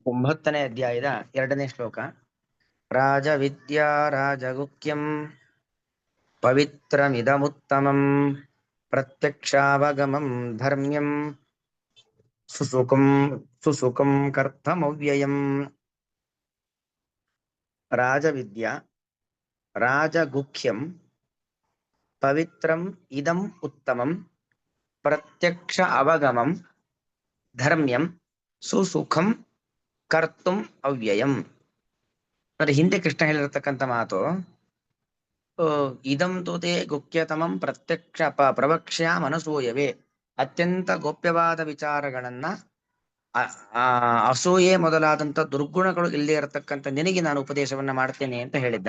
9ನೇ ಅಧ್ಯಾಯದ 2ನೇ ಶ್ಲೋಕ. ರಾಜವಿದ್ಯಾ ರಾಜಗುಖ್ಯಂ ಪವಿತ್ರಮಿದಮುತ್ತಮಂ ಪ್ರತ್ಯಕ್ಷಾವಗಮಂ ಧರ್ಮ್ಯಂ ಸುಸುಖಂ ಕರ್ತಮವ್ಯಯಂ. ರಾಜವಿದ್ಯಾ ರಾಜಗುಖ್ಯಂ ಪವಿತ್ರಂ ಇದಂ ಉತ್ತಮಂ ಪ್ರತ್ಯಕ್ಷ ಅವಗಮಂ ಧರ್ಮ್ಯಂ ಸುಸುಖಂ ಕರ್ತುಂ ಅವ್ಯಯಂ. ಅಂದ್ರೆ ಹಿಂದೆ ಕೃಷ್ಣ ಹೇಳಿರತಕ್ಕಂಥ ಮಾತು, ಇದಂ ತೋತೆ ಗುಖ್ಯತಮಂ ಪ್ರತ್ಯಕ್ಷ ಪ್ರವಕ್ಷ್ಯ ಮನಸೂಯವೇ. ಅತ್ಯಂತ ಗೋಪ್ಯವಾದ ವಿಚಾರಗಳನ್ನ ಅಸೂಯೆ ಮೊದಲಾದಂತ ದುರ್ಗುಣಗಳು ಇಲ್ಲದೆ ಇರತಕ್ಕಂಥ ನಿನಗೆ ನಾನು ಉಪದೇಶವನ್ನ ಮಾಡ್ತೇನೆ ಅಂತ ಹೇಳಿದ್ದ.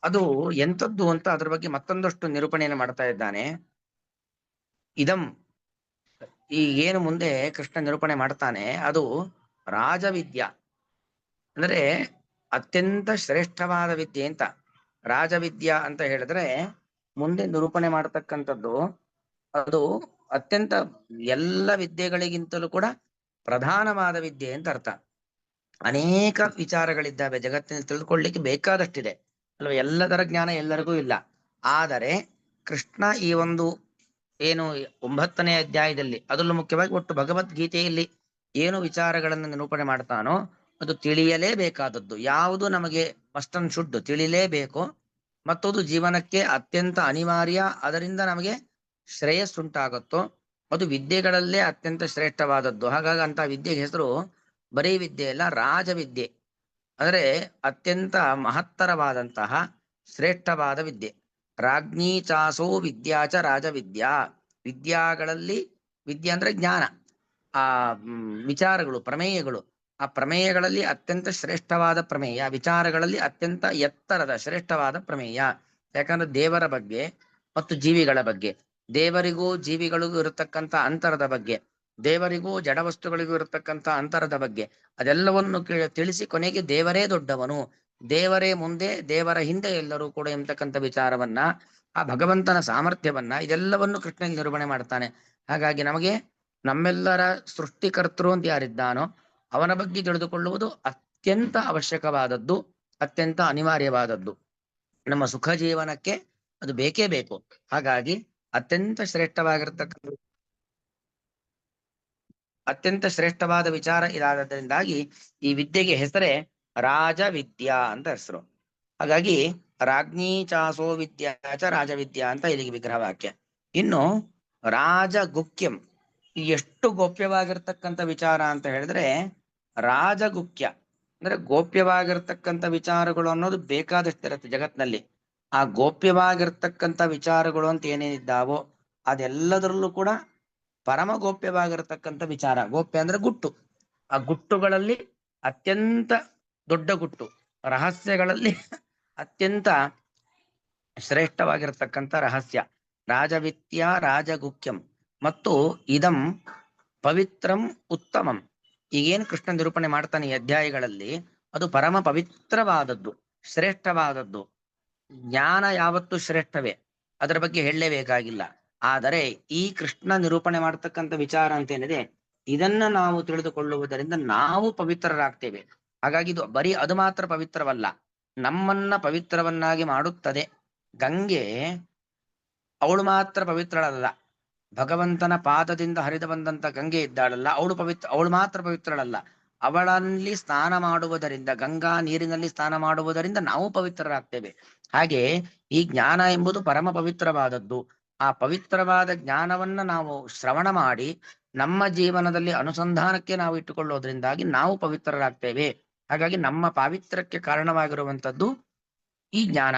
ಅದು ಎಂಥದ್ದು ಅಂತ ಅದ್ರ ಬಗ್ಗೆ ಮತ್ತೊಂದಷ್ಟು ನಿರೂಪಣೆಯನ್ನು ಮಾಡ್ತಾ ಇದ್ದಾನೆ. ಇದಂ, ಈ ಏನು ಮುಂದೆ ಕೃಷ್ಣ ನಿರೂಪಣೆ ಮಾಡ್ತಾನೆ ಅದು ರಾಜವಿದ್ಯಾ, ಅಂದ್ರೆ ಅತ್ಯಂತ ಶ್ರೇಷ್ಠವಾದ ವಿದ್ಯೆ ಅಂತ. ರಾಜವಿದ್ಯಾ ಅಂತ ಹೇಳಿದ್ರೆ ಮುಂದೆ ನಿರೂಪಣೆ ಮಾಡತಕ್ಕಂಥದ್ದು ಅದು ಅತ್ಯಂತ ಎಲ್ಲ ವಿದ್ಯೆಗಳಿಗಿಂತಲೂ ಕೂಡ ಪ್ರಧಾನವಾದ ವಿದ್ಯೆ ಅಂತ ಅರ್ಥ. ಅನೇಕ ವಿಚಾರಗಳಿದ್ದಾವೆ ಜಗತ್ತಿನಲ್ಲಿ, ತಿಳ್ಕೊಳ್ಳಿಕ್ಕೆ ಬೇಕಾದಷ್ಟಿದೆ ಅಲ್ವಾ. ಎಲ್ಲದರ ಜ್ಞಾನ ಎಲ್ಲರಿಗೂ ಇಲ್ಲ. ಆದರೆ ಕೃಷ್ಣ ಈ ಒಂದು ಏನು 9ನೇ ಅಧ್ಯಾಯದಲ್ಲಿ, ಅದರಲ್ಲೂ ಮುಖ್ಯವಾಗಿ ಒಟ್ಟು ಭಗವದ್ಗೀತೆಯಲ್ಲಿ ಏನು ವಿಚಾರಗಳನ್ನು ನಿರೂಪಣೆ ಮಾಡ್ತಾನೋ ಅದು ತಿಳಿಯಲೇಬೇಕಾದದ್ದು. ಯಾವುದು ನಮಗೆ ಮಸ್ಟ್ ಅಂಡ್ ಶುಡ್ ತಿಳಿಲೇಬೇಕು, ಮತ್ತದು ಜೀವನಕ್ಕೆ ಅತ್ಯಂತ ಅನಿವಾರ್ಯ, ಅದರಿಂದ ನಮಗೆ ಶ್ರೇಯಸ್ಸುಂಟಾಗುತ್ತೋ ಅದು ವಿದ್ಯೆಗಳಲ್ಲೇ ಅತ್ಯಂತ ಶ್ರೇಷ್ಠವಾದದ್ದು. ಹಾಗಾಗಿ ಅಂತ ವಿದ್ಯೆಗೆ ಹೆಸರು ಬರೀ ವಿದ್ಯೆ ಅಲ್ಲ, ರಾಜವಿದ್ಯೆ. ಅಂದ್ರೆ ಅತ್ಯಂತ ಮಹತ್ತರವಾದಂತಹ ಶ್ರೇಷ್ಠವಾದ ವಿದ್ಯೆ. ರಾಜ್ಞೀ ಚಾಸೋ ವಿದ್ಯಾಚ ರಾಜವಿದ್ಯಾ. ವಿದ್ಯಾಗಳಲ್ಲಿ, ವಿದ್ಯೆ ಅಂದ್ರೆ ಜ್ಞಾನ, ಆ ವಿಚಾರಗಳು, ಪ್ರಮೇಯಗಳು. ಆ ಪ್ರಮೇಯಗಳಲ್ಲಿ ಅತ್ಯಂತ ಶ್ರೇಷ್ಠವಾದ ಪ್ರಮೇಯ, ವಿಚಾರಗಳಲ್ಲಿ ಅತ್ಯಂತ ಎತ್ತರದ ಶ್ರೇಷ್ಠವಾದ ಪ್ರಮೇಯ. ಯಾಕಂದ್ರೆ ದೇವರ ಬಗ್ಗೆ ಮತ್ತು ಜೀವಿಗಳ ಬಗ್ಗೆ, ದೇವರಿಗೂ ಜೀವಿಗಳಿಗೂ ಇರತಕ್ಕಂಥ ಅಂತರದ ಬಗ್ಗೆ, ದೇವರಿಗೂ ಜಡವಸ್ತುಗಳಿಗೂ ಇರತಕ್ಕಂಥ ಅಂತರದ ಬಗ್ಗೆ ಅದೆಲ್ಲವನ್ನು ತಿಳಿಸಿ ಕೊನೆಗೆ ದೇವರೇ ದೊಡ್ಡವನು, ದೇವರೇ ಮುಂದೆ, ದೇವರ ಹಿಂದೆ ಎಲ್ಲರೂ ಕೂಡ ಎಂಬತಕ್ಕಂಥ ವಿಚಾರವನ್ನ, ಆ ಭಗವಂತನ ಸಾಮರ್ಥ್ಯವನ್ನ, ಇದೆಲ್ಲವನ್ನು ಕೃಷ್ಣ ನಿರೂಪಣೆ ಮಾಡ್ತಾನೆ. ಹಾಗಾಗಿ ನಮಗೆ ನಮ್ಮೆಲ್ಲರ ಸೃಷ್ಟಿಕರ್ತೃ ಅಂತ ಯಾರಿದ್ದಾನೋ ಅವನ ಬಗ್ಗೆ ತಿಳಿದುಕೊಳ್ಳುವುದು ಅತ್ಯಂತ ಅವಶ್ಯಕವಾದದ್ದು, ಅತ್ಯಂತ ಅನಿವಾರ್ಯವಾದದ್ದು. ನಮ್ಮ ಸುಖ ಜೀವನಕ್ಕೆ ಅದು ಬೇಕೇ ಬೇಕು. ಹಾಗಾಗಿ ಅತ್ಯಂತ ಶ್ರೇಷ್ಠವಾದ ವಿಚಾರ ಇದಾದರಿಂದಾಗಿ ಈ ವಿದ್ಯೆಗೆ ಹೆಸರೇ ರಾಜವಿದ್ಯಾ ಅಂತ ಹೆಸರು. ಹಾಗಾಗಿ ರಾಜ್ಞೀ ಚಾಸೋ ವಿದ್ಯಾಚ ರಾಜವಿದ್ಯಾ ಅಂತ ಇಲ್ಲಿಗೆ ವಿಗ್ರಹ ವಾಕ್ಯ. ಇನ್ನು ರಾಜಗುಖ್ಯಂ, ಎಷ್ಟು ಗೋಪ್ಯವಾಗಿರ್ತಕ್ಕಂಥ ವಿಚಾರ ಅಂತ ಹೇಳಿದ್ರೆ ರಾಜಗುಖ್ಯ ಅಂದ್ರೆ ಗೋಪ್ಯವಾಗಿರ್ತಕ್ಕಂಥ ವಿಚಾರಗಳು ಅನ್ನೋದು ಬೇಕಾದಷ್ಟಿರುತ್ತೆ ಜಗತ್ನಲ್ಲಿ. ಆ ಗೋಪ್ಯವಾಗಿರ್ತಕ್ಕಂಥ ವಿಚಾರಗಳು ಅಂತ ಏನೇನಿದ್ದಾವೋ ಅದೆಲ್ಲದರಲ್ಲೂ ಕೂಡ ಪರಮ ಗೋಪ್ಯವಾಗಿರತಕ್ಕಂಥ ವಿಚಾರ. ಗೋಪ್ಯ ಅಂದ್ರೆ ಗುಟ್ಟು. ಆ ಗುಟ್ಟುಗಳಲ್ಲಿ ಅತ್ಯಂತ ದೊಡ್ಡ ಗುಟ್ಟು, ರಹಸ್ಯಗಳಲ್ಲಿ ಅತ್ಯಂತ ಶ್ರೇಷ್ಠವಾಗಿರತಕ್ಕಂಥ ರಹಸ್ಯ ರಾಜವಿದ್ಯಾ ರಾಜಗುಖ್ಯಂ ಮತ್ತು ಇದಂ ಪವಿತ್ರಂ ಉತ್ತಮಂ. ಈಗೇನು ಕೃಷ್ಣ ನಿರೂಪಣೆ ಮಾಡ್ತಾನೆ ಈ ಅಧ್ಯಾಯಗಳಲ್ಲಿ ಅದು ಪರಮ ಪವಿತ್ರವಾದದ್ದು, ಶ್ರೇಷ್ಠವಾದದ್ದು. ಜ್ಞಾನ ಯಾವತ್ತೂ ಶ್ರೇಷ್ಠವೇ, ಅದರ ಬಗ್ಗೆ ಹೇಳಲೇಬೇಕಾಗಿಲ್ಲ. ಆದರೆ ಈ ಕೃಷ್ಣ ನಿರೂಪಣೆ ಮಾಡತಕ್ಕಂಥ ವಿಚಾರ ಅಂತ ಏನಿದೆ ಇದನ್ನ ನಾವು ತಿಳಿದುಕೊಳ್ಳುವುದರಿಂದ ನಾವು ಪವಿತ್ರರಾಗ್ತೇವೆ. ಹಾಗಾಗಿ ಇದು ಬರೀ ಅದು ಮಾತ್ರ ಪವಿತ್ರವಲ್ಲ, ನಮ್ಮನ್ನ ಪವಿತ್ರವನ್ನಾಗಿ ಮಾಡುತ್ತದೆ. ಗಂಗೆ ಅವಳು ಮಾತ್ರ ಪವಿತ್ರಳಲ್ಲ, ಭಗವಂತನ ಪಾದದಿಂದ ಹರಿದು ಬಂದಂತ ಗಂಗೆ ಇದ್ದಾಳಲ್ಲ ಅವಳು ಮಾತ್ರ ಪವಿತ್ರಳಲ್ಲ. ಅವಳಲ್ಲಿ ಸ್ನಾನ ಮಾಡುವುದರಿಂದ, ಗಂಗಾ ನೀರಿನಲ್ಲಿ ಸ್ನಾನ ಮಾಡುವುದರಿಂದ ನಾವು ಪವಿತ್ರರಾಗ್ತೇವೆ. ಹಾಗೆ ಈ ಜ್ಞಾನ ಎಂಬುದು ಪರಮ ಪವಿತ್ರವಾದದ್ದು. ಆ ಪವಿತ್ರವಾದ ಜ್ಞಾನವನ್ನ ನಾವು ಶ್ರವಣ ಮಾಡಿ ನಮ್ಮ ಜೀವನದಲ್ಲಿ ಅನುಸಂಧಾನಕ್ಕೆ ನಾವು ಇಟ್ಟುಕೊಳ್ಳೋದ್ರಿಂದಾಗಿ ನಾವು ಪವಿತ್ರರಾಗ್ತೇವೆ. ಹಾಗಾಗಿ ನಮ್ಮ ಪಾವಿತ್ರಕ್ಕೆ ಕಾರಣವಾಗಿರುವಂಥದ್ದು ಈ ಜ್ಞಾನ.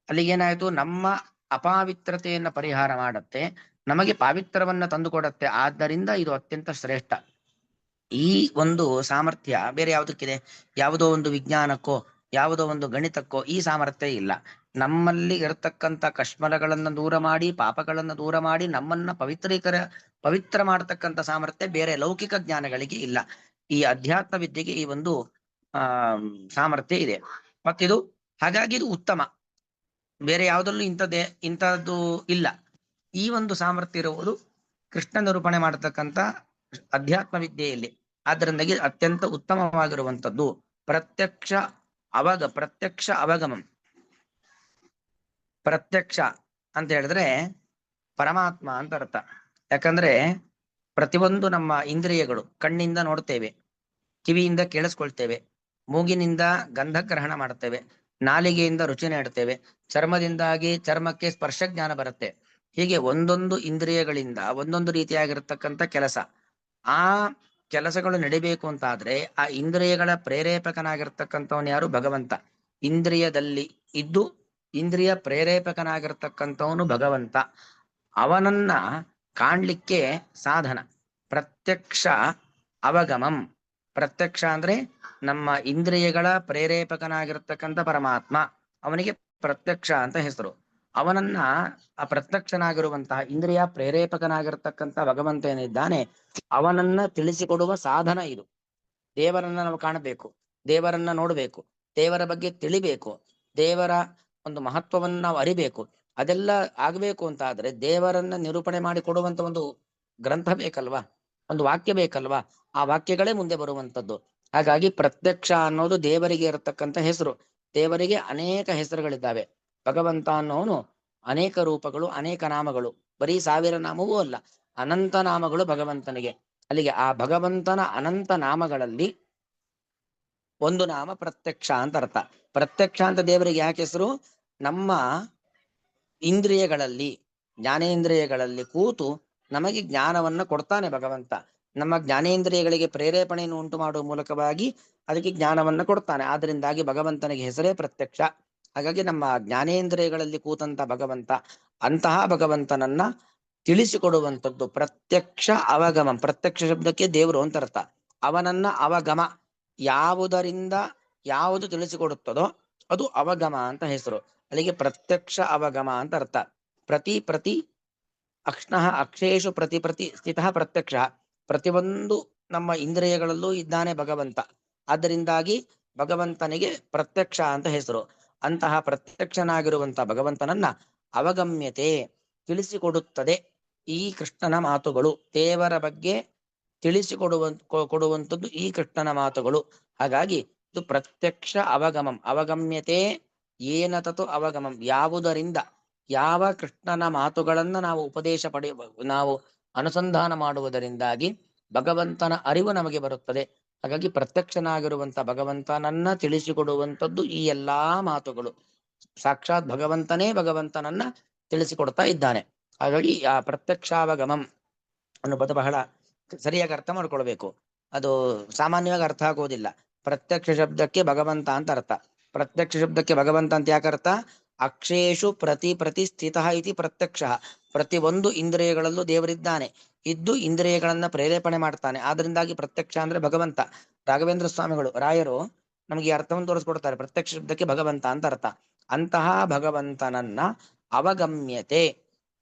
ಅಲ್ಲಿಗೇನಾಯ್ತು, ನಮ್ಮ ಅಪಾವಿತ್ರತೆಯನ್ನ ಪರಿಹಾರ ಮಾಡುತ್ತೆ, ನಮಗೆ ಪಾವಿತ್ರವನ್ನ ತಂದುಕೊಡತ್ತೆ. ಆದ್ದರಿಂದ ಇದು ಅತ್ಯಂತ ಶ್ರೇಷ್ಠ. ಈ ಒಂದು ಸಾಮರ್ಥ್ಯ ಬೇರೆ ಯಾವುದಕ್ಕಿದೆ? ಯಾವುದೋ ಒಂದು ವಿಜ್ಞಾನಕ್ಕೋ ಯಾವುದೋ ಒಂದು ಗಣಿತಕ್ಕೋ ಈ ಸಾಮರ್ಥ್ಯ ಇಲ್ಲ. ನಮ್ಮಲ್ಲಿ ಇರತಕ್ಕಂಥ ಕಶ್ಮಲಗಳನ್ನ ದೂರ ಮಾಡಿ, ಪಾಪಗಳನ್ನ ದೂರ ಮಾಡಿ ನಮ್ಮನ್ನ ಪವಿತ್ರ ಮಾಡತಕ್ಕಂಥ ಸಾಮರ್ಥ್ಯ ಬೇರೆ ಲೌಕಿಕ ಜ್ಞಾನಗಳಿಗೆ ಇಲ್ಲ. ಈ ಅಧ್ಯಾತ್ಮ ವಿದ್ಯೆಗೆ ಈ ಒಂದು ಸಾಮರ್ಥ್ಯ ಇದೆ. ಮತ್ತಿದು ಹಾಗಾಗಿ ಇದು ಉತ್ತಮ, ಬೇರೆ ಯಾವುದಲ್ಲೂ ಇಂಥದ್ದು ಇಲ್ಲ. ಈ ಒಂದು ಸಾಮರ್ಥ್ಯ ಇರುವುದು ಕೃಷ್ಣ ನಿರೂಪಣೆ ಮಾಡತಕ್ಕಂಥ ಅಧ್ಯಾತ್ಮ ವಿದ್ಯೆಯಲ್ಲಿ. ಆದ್ದರಿಂದಾಗಿ ಅತ್ಯಂತ ಉತ್ತಮವಾಗಿರುವಂಥದ್ದು ಪ್ರತ್ಯಕ್ಷ ಅವಗಮಂ. ಪ್ರತ್ಯಕ್ಷ ಅಂತ ಹೇಳಿದ್ರೆ ಪರಮಾತ್ಮ ಅಂತ ಅರ್ಥ. ಯಾಕಂದ್ರೆ ಪ್ರತಿಯೊಂದು ನಮ್ಮ ಇಂದ್ರಿಯಗಳು, ಕಣ್ಣಿಂದ ನೋಡ್ತೇವೆ, ಕಿವಿಯಿಂದ ಕೇಳಿಸ್ಕೊಳ್ತೇವೆ, ಮೂಗಿನಿಂದ ಗಂಧ ಗ್ರಹಣ ಮಾಡ್ತೇವೆ, ನಾಲಿಗೆಯಿಂದ ರುಚಿ ನೀಡ್ತೇವೆ, ಚರ್ಮದಿಂದಾಗಿ ಚರ್ಮಕ್ಕೆ ಸ್ಪರ್ಶ ಜ್ಞಾನ ಬರುತ್ತೆ. ಹೀಗೆ ಒಂದೊಂದು ಇಂದ್ರಿಯಗಳಿಂದ ಒಂದೊಂದು ರೀತಿಯಾಗಿರ್ತಕ್ಕಂಥ ಕೆಲಸ. ಆ ಕೆಲಸಗಳು ನಡಿಬೇಕು ಅಂತಾದ್ರೆ ಆ ಇಂದ್ರಿಯಗಳ ಪ್ರೇರೇಪಕನಾಗಿರ್ತಕ್ಕಂಥವನು ಯಾರು? ಭಗವಂತ. ಇಂದ್ರಿಯದಲ್ಲಿ ಇದ್ದು ಇಂದ್ರಿಯ ಪ್ರೇರೇಪಕನಾಗಿರ್ತಕ್ಕಂಥವನು ಭಗವಂತ. ಅವನನ್ನ ಕಾಣ್ಲಿಕ್ಕೆ ಸಾಧನ ಪ್ರತ್ಯಕ್ಷ ಅವಗಮಂ. ಪ್ರತ್ಯಕ್ಷ ಅಂದ್ರೆ ನಮ್ಮ ಇಂದ್ರಿಯಗಳ ಪ್ರೇರೇಪಕನಾಗಿರ್ತಕ್ಕಂಥ ಪರಮಾತ್ಮ, ಅವನಿಗೆ ಪ್ರತ್ಯಕ್ಷ ಅಂತ ಹೆಸರು. ಅವನನ್ನ ಆ ಪ್ರತ್ಯಕ್ಷನಾಗಿರುವಂತಹ ಇಂದ್ರಿಯ ಪ್ರೇರೇಪಕನಾಗಿರ್ತಕ್ಕಂಥ ಭಗವಂತ ಏನಿದ್ದಾನೆ, ಅವನನ್ನ ತಿಳಿಸಿಕೊಡುವ ಸಾಧನ ಇದು. ದೇವರನ್ನ ನಾವು ಕಾಣಬೇಕು, ದೇವರನ್ನ ನೋಡಬೇಕು, ದೇವರ ಬಗ್ಗೆ ತಿಳಿಬೇಕು, ದೇವರ ಒಂದು ಮಹತ್ವವನ್ನು ನಾವು ಅರಿಬೇಕು. ಅದೆಲ್ಲ ಆಗ್ಬೇಕು ಅಂತ ಆದ್ರೆ ದೇವರನ್ನ ನಿರೂಪಣೆ ಮಾಡಿ ಕೊಡುವಂತ ಒಂದು ಗ್ರಂಥ ಬೇಕಲ್ವಾ, ಒಂದು ವಾಕ್ಯ ಬೇಕಲ್ವಾ. ಆ ವಾಕ್ಯಗಳೇ ಮುಂದೆ ಬರುವಂತದ್ದು. ಹಾಗಾಗಿ ಪ್ರತ್ಯಕ್ಷ ಅನ್ನೋದು ದೇವರಿಗೆ ಇರತಕ್ಕಂಥ ಹೆಸರು. ದೇವರಿಗೆ ಅನೇಕ ಹೆಸರುಗಳಿದ್ದಾವೆ. ಭಗವಂತ ಅನ್ನೋನು ಅನೇಕ ರೂಪಗಳು, ಅನೇಕ ನಾಮಗಳು, ಬರೀ 1000 ನಾಮವೂ ಅಲ್ಲ, ಅನಂತ ನಾಮಗಳು ಭಗವಂತನಿಗೆ. ಅಲ್ಲಿಗೆ ಆ ಭಗವಂತನ ಅನಂತ ನಾಮಗಳಲ್ಲಿ ಒಂದು ನಾಮ ಪ್ರತ್ಯಕ್ಷ ಅಂತ ಅರ್ಥ. ಪ್ರತ್ಯಕ್ಷ ಅಂತ ದೇವರಿಗೆ ಯಾಕೆ ಹೆಸರು? ನಮ್ಮ ಇಂದ್ರಿಯಗಳಲ್ಲಿ, ಜ್ಞಾನೇಂದ್ರಿಯಗಳಲ್ಲಿ ಕೂತು ನಮಗೆ ಜ್ಞಾನವನ್ನ ಕೊಡ್ತಾನೆ ಭಗವಂತ. ನಮ್ಮ ಜ್ಞಾನೇಂದ್ರಿಯಗಳಿಗೆ ಪ್ರೇರೇಪಣೆಯನ್ನು ಉಂಟು ಮಾಡುವ ಮೂಲಕವಾಗಿ ಅದಕ್ಕೆ ಜ್ಞಾನವನ್ನ ಕೊಡ್ತಾನೆ. ಆದ್ರಿಂದಾಗಿ ಭಗವಂತನಿಗೆ ಹೆಸರೇ ಪ್ರತ್ಯಕ್ಷ. ಹಾಗಾಗಿ ನಮ್ಮ ಜ್ಞಾನೇಂದ್ರಿಯಗಳಲ್ಲಿ ಕೂತಂತ ಭಗವಂತ, ಅಂತಹ ಭಗವಂತನನ್ನ ತಿಳಿಸಿಕೊಡುವಂಥದ್ದು ಪ್ರತ್ಯಕ್ಷ ಅವಗಮ. ಪ್ರತ್ಯಕ್ಷ ಶಬ್ದಕ್ಕೆ ದೇವರು ಅಂತ ಅರ್ಥ. ಅವನನ್ನ ಅವಗಮ, ಯಾವುದರಿಂದ ಯಾವುದು ತಿಳಿಸಿಕೊಡುತ್ತದೋ ಅದು ಅವಗಮ ಅಂತ ಹೆಸರು. ಅಲ್ಲಿಗೆ ಪ್ರತ್ಯಕ್ಷ ಅವಗಮ ಅಂತ ಅರ್ಥ. ಪ್ರತಿ ಅಕ್ಷ್ಣಃ ಅಕ್ಷೇಷು ಪ್ರತಿ ಸ್ಥಿತಃ ಪ್ರತ್ಯಕ್ಷ. ಪ್ರತಿಯೊಂದು ನಮ್ಮ ಇಂದ್ರಿಯಗಳಲ್ಲೂ ಇದ್ದಾನೆ ಭಗವಂತ. ಆದ್ದರಿಂದಾಗಿ ಭಗವಂತನಿಗೆ ಪ್ರತ್ಯಕ್ಷ ಅಂತ ಹೆಸರು. ಅಂತಹ ಪ್ರತ್ಯಕ್ಷನಾಗಿರುವಂತಹ ಭಗವಂತನನ್ನ ಅವಗಮ್ಯತೆ, ತಿಳಿಸಿಕೊಡುತ್ತದೆ ಈ ಕೃಷ್ಣನ ಮಾತುಗಳು. ದೇವರ ಬಗ್ಗೆ ಕೊಡುವಂಥದ್ದು ಈ ಕೃಷ್ಣನ ಮಾತುಗಳು. ಹಾಗಾಗಿ ಇದು ಪ್ರತ್ಯಕ್ಷ ಅವಗಮಂ. ಅವಗಮ್ಯತೆ ಏನತತು ಅವಗಮಂ, ಯಾವುದರಿಂದ, ಯಾವ ಕೃಷ್ಣನ ಮಾತುಗಳನ್ನ ನಾವು ಉಪದೇಶ ನಾವು ಅನುಸಂಧಾನ ಮಾಡುವುದರಿಂದಾಗಿ ಭಗವಂತನ ಅರಿವು ನಮಗೆ ಬರುತ್ತದೆ. ಹಾಗಾಗಿ ಪ್ರತ್ಯಕ್ಷನಾಗಿರುವಂತ ಭಗವಂತನನ್ನ ತಿಳಿಸಿಕೊಡುವಂಥದ್ದು ಈ ಎಲ್ಲಾ ಮಾತುಗಳು. ಸಾಕ್ಷಾತ್ ಭಗವಂತನೇ ಭಗವಂತನನ್ನ ತಿಳಿಸಿಕೊಡ್ತಾ ಇದ್ದಾನೆ. ಹಾಗಾಗಿ ಆ ಪ್ರತ್ಯಕ್ಷಾವಗಮಂ ಅನ್ನೋ ಪದ ಬಹಳ ಸರಿಯಾಗಿ ಅರ್ಥ ಮಾಡ್ಕೊಳ್ಬೇಕು. ಅದು ಸಾಮಾನ್ಯವಾಗಿ ಅರ್ಥ ಆಗೋದಿಲ್ಲ. ಪ್ರತ್ಯಕ್ಷ ಶಬ್ದಕ್ಕೆ ಭಗವಂತ ಅಂತ ಅರ್ಥ. ಪ್ರತ್ಯಕ್ಷ ಶಬ್ದಕ್ಕೆ ಭಗವಂತ ಅಂತ ಯಾಕೆ ಅರ್ಥ? ಅಕ್ಷೇಷು ಪ್ರತಿ ಸ್ಥಿತ ಇತಿ ಪ್ರತ್ಯಕ್ಷ. ಪ್ರತಿ ಒಂದು ಇಂದ್ರಿಯಗಳಲ್ಲೂ ದೇವರಿದ್ದಾನೆ, ಇದ್ದು ಇಂದ್ರಿಯಗಳನ್ನ ಪ್ರೇರೇಪಣೆ ಮಾಡ್ತಾನೆ. ಆದ್ರಿಂದಾಗಿ ಪ್ರತ್ಯಕ್ಷ ಅಂದ್ರೆ ಭಗವಂತ. ರಾಘವೇಂದ್ರ ಸ್ವಾಮಿಗಳು ರಾಯರು ನಮಗೆ ಅರ್ಥವನ್ನು ತೋರಿಸ್ಕೊಡ್ತಾರೆ. ಪ್ರತ್ಯಕ್ಷ ಶಬ್ದಕ್ಕೆ ಭಗವಂತ ಅಂತ ಅರ್ಥ. ಅಂತಹ ಭಗವಂತನನ್ನ ಅವಗಮ್ಯತೆ,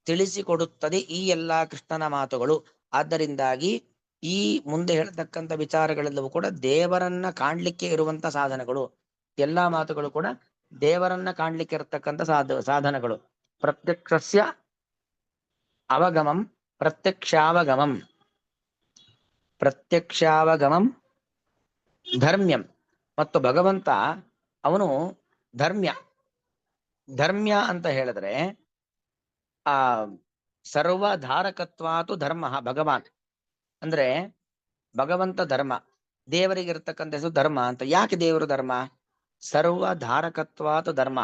ತಿಳಿಸಿಕೊಡುತ್ತದೆ ಈ ಎಲ್ಲಾ ಕೃಷ್ಣನ ಮಾತುಗಳು. ಆದ್ದರಿಂದಾಗಿ ಈ ಮುಂದೆ ಹೇಳ್ತಕ್ಕಂಥ ವಿಚಾರಗಳೆಲ್ಲವೂ ಕೂಡ ದೇವರನ್ನ ಕಾಣ್ಲಿಕ್ಕೆ ಇರುವಂತ ಸಾಧನಗಳು. ಎಲ್ಲಾ ಮಾತುಗಳು ಕೂಡ ದೇವರನ್ನ ಕಾಣ್ಲಿಕ್ಕೆ ಇರತಕ್ಕಂಥ ಸಾಧನಗಳು. ಪ್ರತ್ಯಕ್ಷಸ್ಯ ಅವಗಮಂ ಪ್ರತ್ಯಕ್ಷಾವಗಮಂ ಧರ್ಮ್ಯಂ. ಮತ್ತು ಭಗವಂತ ಅವನು ಧರ್ಮ್ಯ ಅಂತ ಹೇಳಿದ್ರೆ ಆ ಸರ್ವಧಾರಕತ್ವಾತು ಧರ್ಮ. ಭಗವಾನ್ ಅಂದ್ರೆ ಭಗವಂತ ಧರ್ಮ. ದೇವರಿಗೆ ಇರ್ತಕ್ಕಂಥ ಹೆಸರು ಧರ್ಮ ಅಂತ. ಯಾಕೆ ದೇವರು ಧರ್ಮ? ಸರ್ವಧಾರಕತ್ವಾತು ಧರ್ಮ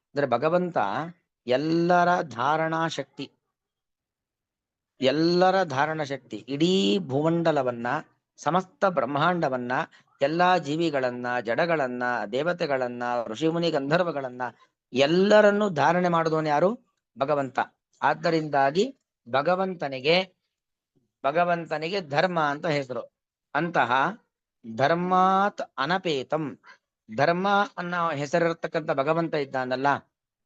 ಅಂದ್ರೆ ಭಗವಂತ ಎಲ್ಲರ ಧಾರಣಾ ಶಕ್ತಿ, ಇಡೀ ಭೂಮಂಡಲವನ್ನ, ಸಮಸ್ತ ಬ್ರಹ್ಮಾಂಡವನ್ನ, ಎಲ್ಲಾ ಜೀವಿಗಳನ್ನ, ಜಡಗಳನ್ನ, ದೇವತೆಗಳನ್ನ, ಋಷಿಮುನಿ ಗಂಧರ್ವಗಳನ್ನ ಎಲ್ಲರನ್ನೂ ಧಾರಣೆ ಮಾಡಿದವನು ಯಾರು? ಭಗವಂತ. ಆದ್ದರಿಂದಾಗಿ ಭಗವಂತನಿಗೆ ಧರ್ಮ ಅಂತ ಹೆಸರು. ಅಂತಹ ಧರ್ಮಾತ್ ಅನಪೇತಂ, ಧರ್ಮ ಅನ್ನೋ ಹೆಸರಿರತಕ್ಕಂಥ ಭಗವಂತ ಇದ್ದಾನಲ್ಲ,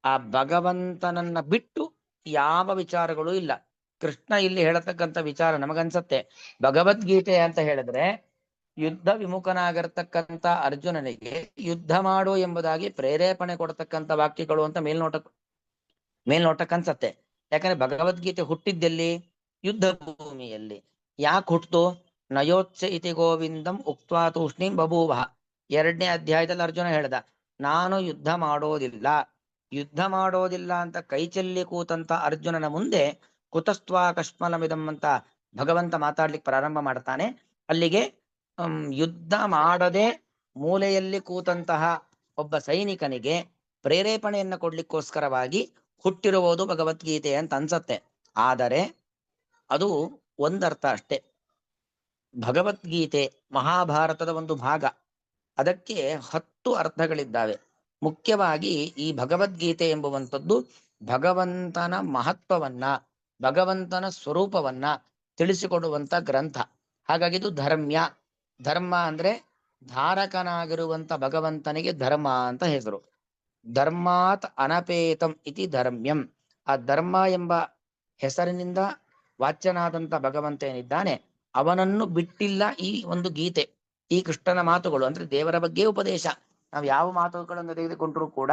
ಆ ಭಗವಂತನನ್ನ ಬಿಟ್ಟು ಯಾವ ವಿಚಾರಗಳು ಇಲ್ಲ. ಕೃಷ್ಣ ಇಲ್ಲಿ ಹೇಳತಕ್ಕಂಥ ವಿಚಾರ ನಮಗನ್ಸತ್ತೆ ಭಗವದ್ಗೀತೆ ಅಂತ ಹೇಳಿದ್ರೆ ಯುದ್ಧ ವಿಮುಖನಾಗಿರ್ತಕ್ಕಂಥ ಅರ್ಜುನನಿಗೆ ಯುದ್ಧ ಮಾಡು ಎಂಬುದಾಗಿ ಪ್ರೇರೇಪಣೆ ಕೊಡತಕ್ಕಂಥ ವಾಕ್ಯಗಳು ಅಂತ ಮೇಲ್ನೋಟಕ್ಕೆ ಅನ್ಸತ್ತೆ. ಯಾಕಂದ್ರೆ ಭಗವದ್ಗೀತೆ ಹುಟ್ಟಿದ್ದೆಲ್ಲಿ? ಯುದ್ಧ ಭೂಮಿಯಲ್ಲಿ. ಯಾಕೆ ಹುಟ್ಟಿತು? ನಯೋತ್ಸ ಇತಿ ಗೋವಿಂದಂ ಉಕ್ತ್ವಾ ತೂಷ್ಣೀಂ ಬಭೂವ. 2ನೇ ಅಧ್ಯಾಯದಲ್ಲಿ ಅರ್ಜುನ ಹೇಳ್ದ, ನಾನು ಯುದ್ಧ ಮಾಡೋದಿಲ್ಲ ಅಂತ ಕೈಚೆಲ್ಲಿ ಕೂತಂತ ಅರ್ಜುನನ ಮುಂದೆ ಕುತಸ್ತ್ವಾ ಕಶ್ಮಲಮಿದಂ ಅಂತ ಭಗವಂತ ಮಾತಾಡ್ಲಿಕ್ಕೆ ಪ್ರಾರಂಭ ಮಾಡ್ತಾನೆ. ಅಲ್ಲಿಗೆ ಯುದ್ಧ ಮಾಡದೆ ಮೂಲೆಯಲ್ಲಿ ಕೂತಂತಹ ಒಬ್ಬ ಸೈನಿಕನಿಗೆ ಪ್ರೇರೇಪಣೆಯನ್ನ ಕೊಡ್ಲಿಕ್ಕೋಸ್ಕರವಾಗಿ ಹುಟ್ಟಿರುವುದು ಭಗವದ್ಗೀತೆ ಅಂತ ಅನ್ಸತ್ತೆ. ಆದರೆ ಅದು ಒಂದರ್ಥ ಅಷ್ಟೇ. ಭಗವದ್ಗೀತೆ ಮಹಾಭಾರತದ ಒಂದು ಭಾಗ. ಅದಕ್ಕೆ 10 ಅರ್ಥಗಳಿದ್ದಾವೆ. ಮುಖ್ಯವಾಗಿ ಈ ಭಗವದ್ಗೀತೆ ಎಂಬುವಂಥದ್ದು ಭಗವಂತನ ಮಹತ್ವವನ್ನ, ಭಗವಂತನ ಸ್ವರೂಪವನ್ನ ತಿಳಿಸಿಕೊಡುವಂತ ಗ್ರಂಥ. ಹಾಗಾಗಿ ಇದು ಧರ್ಮ್ಯ. ಧರ್ಮ ಅಂದ್ರೆ ಧಾರಕನಾಗಿರುವಂತ ಭಗವಂತನಿಗೆ ಧರ್ಮ ಅಂತ ಹೆಸರು. ಧರ್ಮಾತ್ ಅನಪೇತಂ ಇತಿ ಧರ್ಮ್ಯಂ. ಆ ಧರ್ಮ ಎಂಬ ಹೆಸರಿನಿಂದ ವಾಚ್ಯನಾದಂತ ಭಗವಂತ ಏನಿದ್ದಾನೆ ಅವನನ್ನು ಬಿಟ್ಟಿಲ್ಲ ಈ ಒಂದು ಗೀತೆ. ಈ ಕೃಷ್ಣನ ಮಾತುಗಳು ಅಂದ್ರೆ ದೇವರ ಬಗ್ಗೆ ಉಪದೇಶ. ನಾವು ಯಾವ ಮಾತುಗಳನ್ನು ತೆಗೆದುಕೊಂಡ್ರೂ ಕೂಡ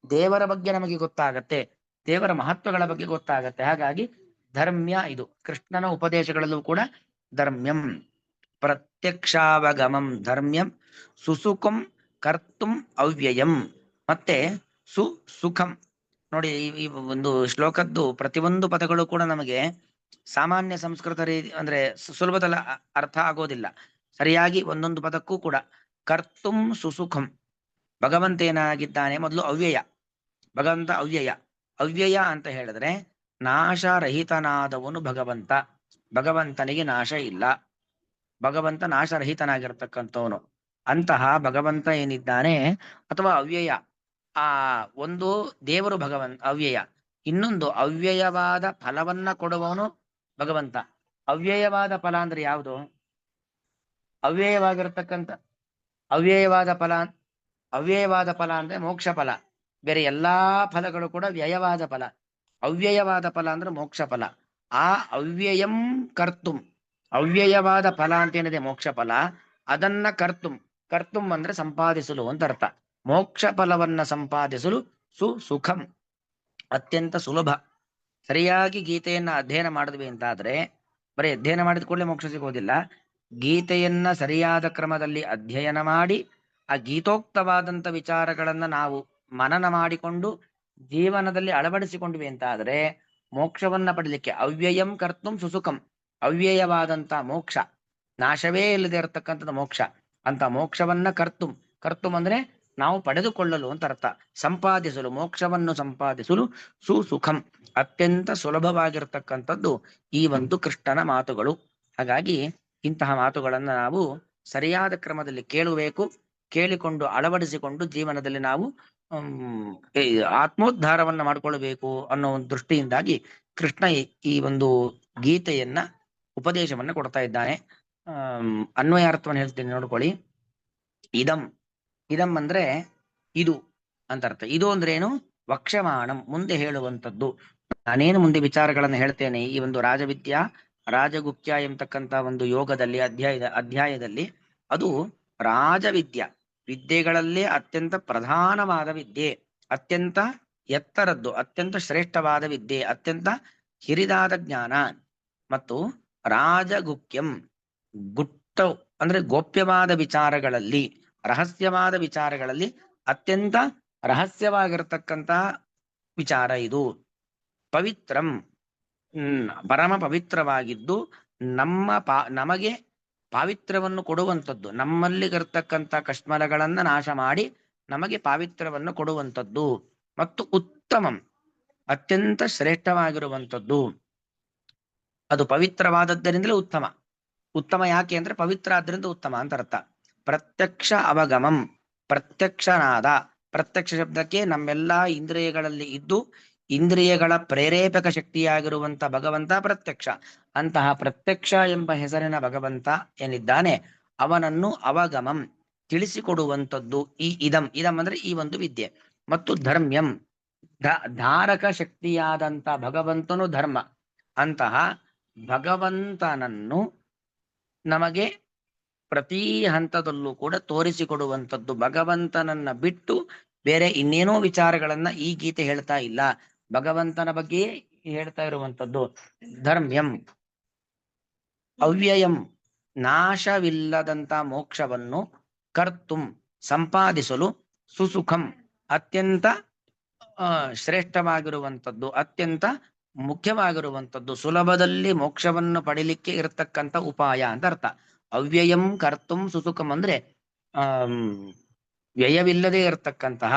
ದೇವರ ಬಗ್ಗೆ ನಮಗೆ ಗೊತ್ತಾಗತ್ತೆ, ದೇವರ ಮಹತ್ವಗಳ ಬಗ್ಗೆ ಗೊತ್ತಾಗತ್ತೆ. ಹಾಗಾಗಿ ಧರ್ಮ್ಯ ಇದು. ಕೃಷ್ಣನ ಉಪದೇಶಗಳಲ್ಲೂ ಕೂಡ ಧರ್ಮ್ಯಂ. ಪ್ರತ್ಯಕ್ಷಾವಗಮಂ ಧರ್ಮ್ಯಂ ಸುಸುಖಂ ಕರ್ತುಂ ಅವ್ಯಯಂ. ಮತ್ತೆ ಸುಖಂ ನೋಡಿ, ಈ ಒಂದು ಶ್ಲೋಕದ್ದು ಪ್ರತಿಯೊಂದು ಪದಗಳು ಕೂಡ ನಮಗೆ ಸಾಮಾನ್ಯ ಸಂಸ್ಕೃತ ರೀತಿ ಅಂದ್ರೆ ಸುಲಭದಲ್ಲಿ ಅರ್ಥ ಆಗೋದಿಲ್ಲ. ಸರಿಯಾಗಿ ಒಂದೊಂದು ಪದಕ್ಕೂ ಕೂಡ ಕರ್ತುಂ ಸುಸುಖಂ. ಭಗವಂತ ಏನಾಗಿದ್ದಾನೆ? ಮೊದಲು ಅವ್ಯಯ. ಭಗವಂತ ಅವ್ಯಯ. ಅವ್ಯಯ ಅಂತ ಹೇಳಿದ್ರೆ ನಾಶರಹಿತನಾದವನು ಭಗವಂತ. ಭಗವಂತನಿಗೆ ನಾಶ ಇಲ್ಲ. ಭಗವಂತ ನಾಶರಹಿತನಾಗಿರ್ತಕ್ಕಂಥವನು. ಅಂತಹ ಭಗವಂತ ಏನಿದ್ದಾನೆ ಅಥವಾ ಅವ್ಯಯ, ಆ ಒಂದು ದೇವರು ಭಗವಂತ ಅವ್ಯಯ. ಇನ್ನೊಂದು ಅವ್ಯಯವಾದ ಫಲವನ್ನ ಕೊಡುವವನು ಭಗವಂತ. ಅವ್ಯಯವಾದ ಫಲ ಅಂದ್ರೆ ಯಾವುದು? ಅವ್ಯಯವಾಗಿರ್ತಕ್ಕಂಥ ಅವ್ಯಯವಾದ ಫಲ ಅಂದ್ರೆ ಮೋಕ್ಷ ಫಲ. ಬೇರೆ ಎಲ್ಲಾ ಫಲಗಳು ಕೂಡ ವ್ಯಯವಾದ ಫಲ. ಅವ್ಯಯವಾದ ಫಲ ಅಂದ್ರೆ ಮೋಕ್ಷ ಫಲ. ಆ ಅವ್ಯಯಂ ಕರ್ತುಂ, ಅವ್ಯಯವಾದ ಫಲ ಅಂತ ಏನಿದೆ ಮೋಕ್ಷ ಫಲ, ಅದನ್ನ ಕರ್ತುಂ ಅಂದ್ರೆ ಸಂಪಾದಿಸಲು ಅಂತ ಅರ್ಥ. ಮೋಕ್ಷ ಫಲವನ್ನ ಸಂಪಾದಿಸಲು ಸುಖಂ, ಅತ್ಯಂತ ಸುಲಭ. ಸರಿಯಾಗಿ ಗೀತೆಯನ್ನ ಅಧ್ಯಯನ ಮಾಡಿದ್ವಿ ಅಂತಾದ್ರೆ ಬರೀ ಅಧ್ಯಯನ ಮಾಡಿದ ಕೂಡಲೇ ಮೋಕ್ಷ ಸಿಗೋದಿಲ್ಲ. ಗೀತೆಯನ್ನ ಸರಿಯಾದ ಕ್ರಮದಲ್ಲಿ ಅಧ್ಯಯನ ಮಾಡಿ ಆ ಗೀತೋಕ್ತವಾದಂತ ವಿಚಾರಗಳನ್ನ ನಾವು ಮನನ ಮಾಡಿಕೊಂಡು ಜೀವನದಲ್ಲಿ ಅಳವಡಿಸಿಕೊಂಡ್ವಿ ಅಂತಾದ್ರೆ ಮೋಕ್ಷವನ್ನ ಪಡಲಿಕ್ಕೆ ಅವ್ಯಯಂ ಕರ್ತುಂ ಸುಸುಖಂ, ಅವ್ಯಯವಾದಂತ ಮೋಕ್ಷ, ನಾಶವೇ ಇಲ್ಲದೆ ಇರತಕ್ಕಂಥದ್ದು ಮೋಕ್ಷ. ಅಂತ ಮೋಕ್ಷವನ್ನ ಕರ್ತುಂ ಅಂದ್ರೆ ನಾವು ಪಡೆದುಕೊಳ್ಳಲು ಅಂತ ಅರ್ಥ. ಸಂಪಾದಿಸಲು, ಮೋಕ್ಷವನ್ನು ಸಂಪಾದಿಸಲು ಸುಸುಖಂ, ಅತ್ಯಂತ ಸುಲಭವಾಗಿರ್ತಕ್ಕಂಥದ್ದು ಈ ಒಂದು ಕೃಷ್ಣನ ಮಾತುಗಳು. ಹಾಗಾಗಿ ಇಂತಹ ಮಾತುಗಳನ್ನ ನಾವು ಸರಿಯಾದ ಕ್ರಮದಲ್ಲಿ ಕೇಳಬೇಕು. ಕೇಳಿಕೊಂಡು ಅಳವಡಿಸಿಕೊಂಡು ಜೀವನದಲ್ಲಿ ನಾವು ಆತ್ಮೋದ್ಧಾರವನ್ನ ಮಾಡಿಕೊಳ್ಳಬೇಕು ಅನ್ನೋ ಒಂದು ದೃಷ್ಟಿಯಿಂದಾಗಿ ಕೃಷ್ಣ ಈ ಒಂದು ಗೀತೆಯನ್ನ ಉಪದೇಶವನ್ನ ಕೊಡ್ತಾ ಇದ್ದಾನೆ. ಅನ್ವಯಾರ್ಥವನ್ನು ಹೇಳ್ತೀನಿ ನೋಡ್ಕೊಳ್ಳಿ. ಇದಂ ಅಂದ್ರೆ ಇದು ಅಂತ ಅರ್ಥ. ಇದು ಅಂದ್ರೆ ಏನು? ವಕ್ಷಮಾಣಂ, ಮುಂದೆ ಹೇಳುವಂಥದ್ದು. ನಾನೇನು ಮುಂದೆ ವಿಚಾರಗಳನ್ನು ಹೇಳ್ತೇನೆ ಈ ಒಂದು ರಾಜವಿದ್ಯಾ ರಾಜಗುಪ್ತ್ಯ ಎಂಬತಕ್ಕಂತ ಒಂದು ಯೋಗದಲ್ಲಿ ಅಧ್ಯಾಯದಲ್ಲಿ ಅದು ವಿದ್ಯೆಗಳಲ್ಲೇ ಅತ್ಯಂತ ಪ್ರಧಾನವಾದ ವಿದ್ಯೆ, ಅತ್ಯಂತ ಎತ್ತರದ್ದು, ಅತ್ಯಂತ ಶ್ರೇಷ್ಠವಾದ ವಿದ್ಯೆ, ಅತ್ಯಂತ ಹಿರಿದಾದ ಜ್ಞಾನ. ಮತ್ತು ರಾಜಗುಪ್ಯಂ, ಗುಟ್ಟ ಅಂದ್ರೆ ಗೋಪ್ಯವಾದ ವಿಚಾರಗಳಲ್ಲಿ, ರಹಸ್ಯವಾದ ವಿಚಾರಗಳಲ್ಲಿ ಅತ್ಯಂತ ರಹಸ್ಯವಾಗಿರ್ತಕ್ಕಂತಹ ವಿಚಾರ ಇದು. ಪವಿತ್ರಂ, ಪರಮ ಪವಿತ್ರವಾಗಿದ್ದು ನಮಗೆ ಪಾವಿತ್ರ್ಯವನ್ನು ಕೊಡುವಂಥದ್ದು, ನಮ್ಮಲ್ಲಿಗಿರ್ತಕ್ಕಂಥ ಕಶ್ಮಲಗಳನ್ನ ನಾಶ ಮಾಡಿ ನಮಗೆ ಪಾವಿತ್ರ್ಯವನ್ನು ಕೊಡುವಂಥದ್ದು. ಮತ್ತು ಉತ್ತಮಂ, ಅತ್ಯಂತ ಶ್ರೇಷ್ಠವಾಗಿರುವಂಥದ್ದು. ಅದು ಪವಿತ್ರವಾದದ್ದರಿಂದಲೇ ಉತ್ತಮ ಯಾಕೆ ಅಂದ್ರೆ ಪವಿತ್ರ ಆದ್ರಿಂದ ಉತ್ತಮ ಅಂತ ಅರ್ಥ. ಪ್ರತ್ಯಕ್ಷ ಅವಗಮಂ, ಪ್ರತ್ಯಕ್ಷನಾದ, ಪ್ರತ್ಯಕ್ಷ ಶಬ್ದಕ್ಕೆ ನಮ್ಮೆಲ್ಲಾ ಇಂದ್ರಿಯಗಳಲ್ಲಿ ಇದ್ದು ಇಂದ್ರಿಯಗಳ ಪ್ರೇರೇಪಕ ಶಕ್ತಿಯಾಗಿರುವಂತ ಭಗವಂತ ಪ್ರತ್ಯಕ್ಷ. ಅಂತಹ ಪ್ರತ್ಯಕ್ಷ ಎಂಬ ಹೆಸರಿನ ಭಗವಂತ ಏನಿದ್ದಾನೆ ಅವನನ್ನು ಅವಗಮಂ, ತಿಳಿಸಿಕೊಡುವಂಥದ್ದು ಇದಂ ಅಂದ್ರೆ ಈ ಒಂದು ವಿದ್ಯೆ. ಮತ್ತು ಧರ್ಮ್ಯಂ, ಧಾರಕ ಶಕ್ತಿಯಾದಂತ ಭಗವಂತನು ಧರ್ಮ. ಅಂತಹ ಭಗವಂತನನ್ನು ನಮಗೆ ಪ್ರತಿ ಹಂತದಲ್ಲೂ ಕೂಡ ತೋರಿಸಿಕೊಡುವಂಥದ್ದು. ಭಗವಂತನನ್ನ ಬಿಟ್ಟು ಬೇರೆ ಇನ್ನೇನೋ ವಿಚಾರಗಳನ್ನ ಈ ಗೀತೆ ಹೇಳ್ತಾ ಇಲ್ಲ, ಭಗವಂತನ ಬಗ್ಗೆಯೇ ಹೇಳ್ತಾ ಇರುವಂಥದ್ದು. ಧರ್ಮ್ಯಂ ಅವ್ಯಯಂ ನಾಶವಿಲ್ಲದಂತ ಮೋಕ್ಷವನ್ನು ಕರ್ತುಂ ಸಂಪಾದಿಸಲು ಸುಸುಖಂ ಅತ್ಯಂತ ಶ್ರೇಷ್ಠವಾಗಿರುವಂಥದ್ದು, ಅತ್ಯಂತ ಮುಖ್ಯವಾಗಿರುವಂಥದ್ದು, ಸುಲಭದಲ್ಲಿ ಮೋಕ್ಷವನ್ನು ಪಡಿಲಿಕ್ಕೆ ಇರತಕ್ಕಂಥ ಉಪಾಯ ಅಂತ ಅರ್ಥ. ಅವ್ಯಯಂ ಕರ್ತುಂ ಸುಸುಖಂ ಅಂದ್ರೆ ವ್ಯಯವಿಲ್ಲದೆ ಇರತಕ್ಕಂತಹ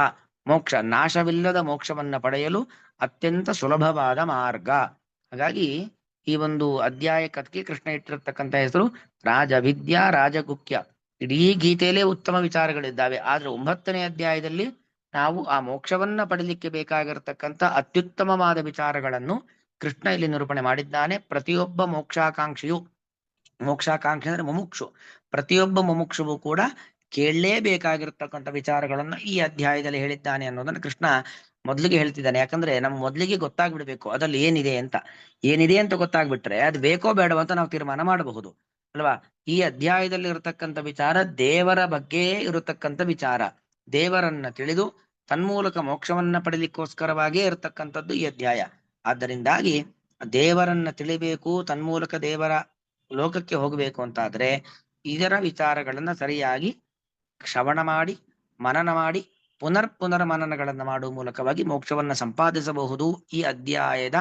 ಮೋಕ್ಷ, ನಾಶವಿಲ್ಲದ ಮೋಕ್ಷವನ್ನ ಪಡೆಯಲು ಅತ್ಯಂತ ಸುಲಭವಾದ ಮಾರ್ಗ. ಹಾಗಾಗಿ ಈ ಒಂದು ಅಧ್ಯಾಯಕ್ಕೆ ಕೃಷ್ಣ ಇಟ್ಟಿರತಕ್ಕಂಥ ಹೆಸರು ರಾಜವಿದ್ಯಾ ರಾಜಗುಖ್ಯ. ಇಡೀ ಗೀತೆಯಲ್ಲೇ ಉತ್ತಮ ವಿಚಾರಗಳಿದ್ದಾವೆ, ಆದ್ರೆ 9ನೇ ಅಧ್ಯಾಯದಲ್ಲಿ ನಾವು ಆ ಮೋಕ್ಷವನ್ನ ಪಡಲಿಕ್ಕೆ ಬೇಕಾಗಿರತಕ್ಕಂಥ ಅತ್ಯುತ್ತಮವಾದ ವಿಚಾರಗಳನ್ನು ಕೃಷ್ಣ ಇಲ್ಲಿ ನಿರೂಪಣೆ ಮಾಡಿದ್ದಾನೆ. ಪ್ರತಿಯೊಬ್ಬ ಮೋಕ್ಷಾಕಾಂಕ್ಷಿಯು, ಮೋಕ್ಷಾಕಾಂಕ್ಷಿ ಅಂದ್ರೆ ಮುಮುಕ್ಷು, ಪ್ರತಿಯೊಬ್ಬ ಮುಮುಕ್ಷುವು ಕೂಡ ಕೇಳಲೇಬೇಕಾಗಿರ್ತಕ್ಕಂಥ ವಿಚಾರಗಳನ್ನ ಈ ಅಧ್ಯಾಯದಲ್ಲಿ ಹೇಳಿದ್ದಾನೆ ಅನ್ನೋದನ್ನ ಕೃಷ್ಣ ಮೊದಲಿಗೆ ಹೇಳ್ತಿದ್ದಾನೆ. ಯಾಕಂದ್ರೆ ನಮ್ ಮೊದಲಿಗೆ ಗೊತ್ತಾಗ್ಬಿಡ್ಬೇಕು ಅದ್ರಲ್ಲಿ ಏನಿದೆ ಅಂತ. ಏನಿದೆ ಅಂತ ಗೊತ್ತಾಗ್ಬಿಟ್ರೆ ಅದು ಬೇಕೋ ಬೇಡವ ಅಂತ ನಾವು ತೀರ್ಮಾನ ಮಾಡಬಹುದು ಅಲ್ವಾ. ಈ ಅಧ್ಯಾಯದಲ್ಲಿ ಇರತಕ್ಕಂಥ ವಿಚಾರ ದೇವರ ಬಗ್ಗೆ ಇರತಕ್ಕಂಥ ವಿಚಾರ, ದೇವರನ್ನ ತಿಳಿದು ತನ್ಮೂಲಕ ಮೋಕ್ಷವನ್ನ ಪಡಲಿಕ್ಕೋಸ್ಕರವಾಗಿಯೇ ಇರತಕ್ಕಂಥದ್ದು ಈ ಅಧ್ಯಾಯ. ಆದ್ದರಿಂದಾಗಿ ದೇವರನ್ನ ತಿಳಿಬೇಕು, ತನ್ಮೂಲಕ ದೇವರ ಲೋಕಕ್ಕೆ ಹೋಗಬೇಕು ಅಂತಾದ್ರೆ ಇದರ ವಿಚಾರಗಳನ್ನ ಸರಿಯಾಗಿ ಶ್ರವಣ ಮಾಡಿ ಮನನ ಮಾಡಿ ಪುನರ್ ಮನನಗಳನ್ನ ಮಾಡುವ ಮೂಲಕವಾಗಿ ಮೋಕ್ಷವನ್ನ ಸಂಪಾದಿಸಬಹುದು. ಈ ಅಧ್ಯಾಯದ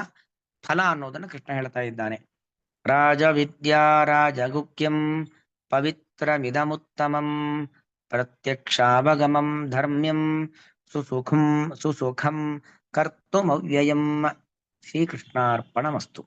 ಫಲ ಅನ್ನೋದನ್ನ ಕೃಷ್ಣ ಹೇಳ್ತಾ ಇದ್ದಾನೆ. ರಾಜವಿದ್ಯಾ ರಾಜಗುಖ್ಯಂ ಪವಿತ್ರಮಿದಮುತ್ತಮಂ ಪ್ರತ್ಯಕ್ಷಾವಗಮಂ ಧರ್ಮ್ಯಂ ಸುಸುಖಂ ಕರ್ತುಮವ್ಯಯಂ. ಶ್ರೀಕೃಷ್ಣಾರ್ಪಣಮಸ್ತು.